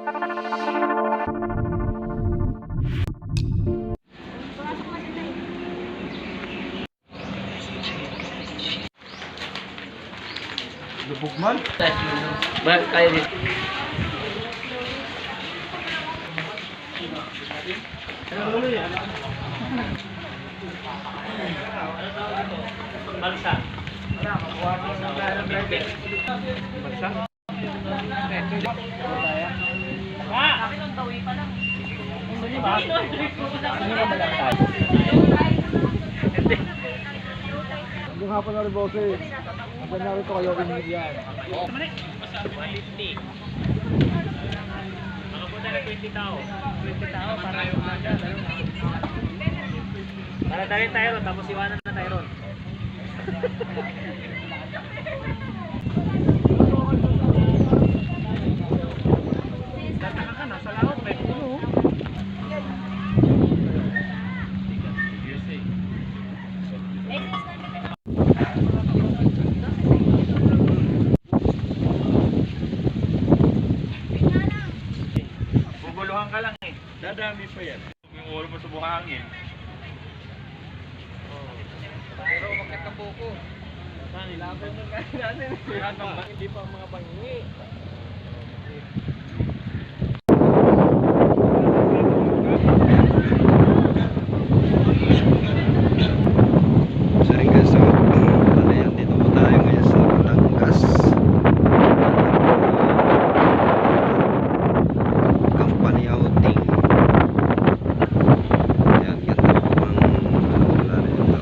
Lubog man. Ba, kaya din. Balsa. Yung hapon na rin boss eh. Hanggang na rin ito kayo rin yan. 150. Makapunta na 20 tao. 20 tao para yung mga para dalhin tayo ron, tapos iwanan na tayo ron. Tataka ka na, sa laot may puno. Bubuluhan ka lang eh. Dadami pa yan. Yung ulo mo sa buhangin. Pero makit ka buko. Nilaban ng kaya natin. Hindi pa mga bangi. Sering guys, so palayan dito po tayo ngayon sa Batangas. Company outing. Ayan, ganda po ang wala rin ito.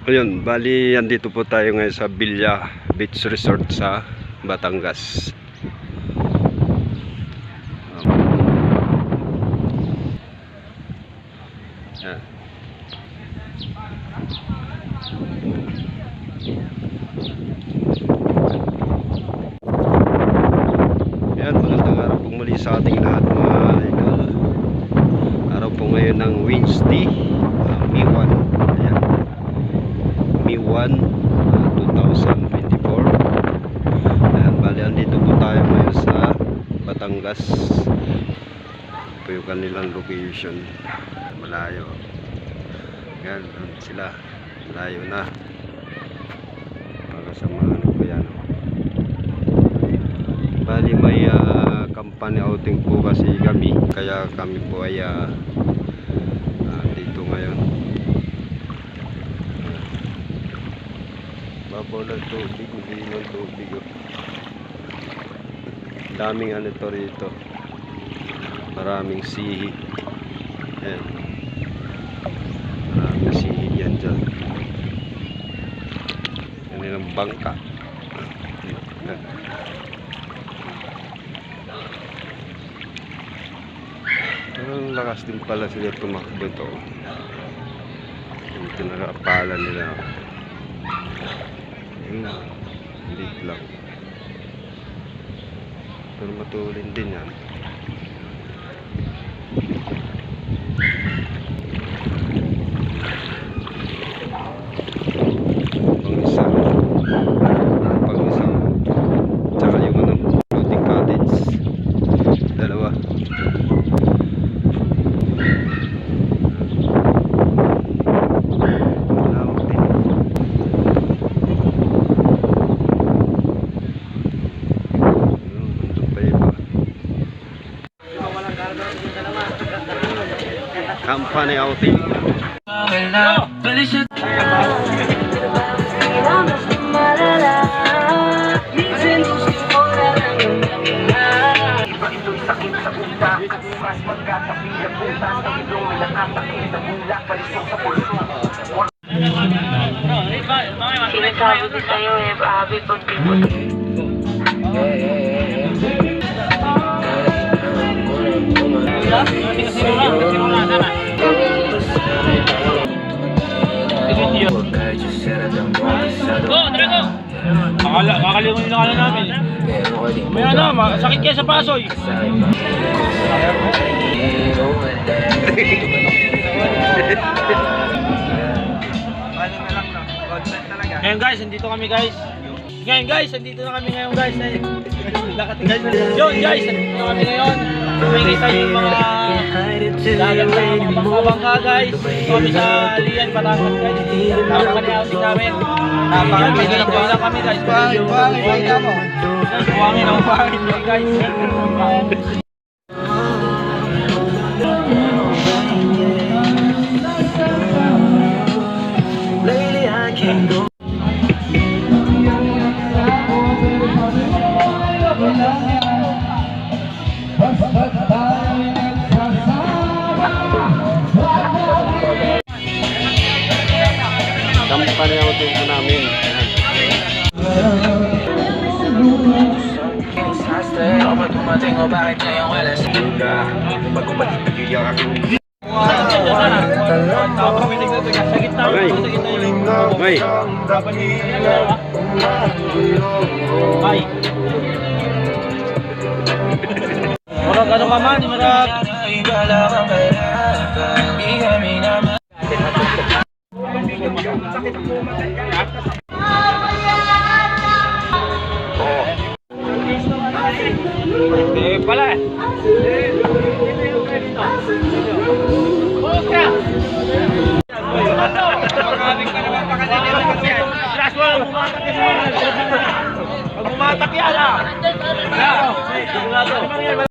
Ayun, bali andito po tayo ngayon sa Villa Beach Resort sa Batangas. Yan. Yan, magandang araw po muli sa ating lahat mga idol. Araw po ngayon ng Wednesday, May 1. Ayan. May 1, 2024. Ayan, bali andito po tayo ngayon sa Batangas. Ito yung kanilang location. Malayo. Yan, sila. Malayo na. Para sa mga ano po yan. Bali may company outing po kasi kami. Kaya kami po ay dito ngayon. Babaw ng tubig. Hindi ng tubig. Daming ano to rito. Maraming sihi. Ayan. Maraming sihi yan dyan. Yan ang bangka. Ayan. Ang lakas din pala sila tumakbo ito. Yung tinakapalan nila. Liit lang. Pero matulin din yan. Pang-isa. Tsaka yung ano, floating cottage. Dalawa. Malawak din. Nandun pa iba. Company outing. Ito'y sakit sa utak. Mas magkatabi ang butas ng ilong may nakatakit na bulak balisok sa pulso. Sinasabi ko sa'yo eh, Abi, pag pibuti. Kakalimutin na kala namin. May ano, sakit kayo sa pasoy. Ano na lang no? Content talaga. Ngayon guys, nandito kami guys. Ngayon guys, nandito na kami ngayon guys. Yun guys, nandito na kami ngayon. Makikita yung mga dagat na mga bangka guys. Dito kami sa Lian, Batangas guys. Napakalihaw namin. Napakalihaw lang kami guys. Buhangin ako. Buhangin ako guys. Lately I can't go. Kampa na yung tubo namin. May. Ay. Marag ano ka man, marag. Eh pala.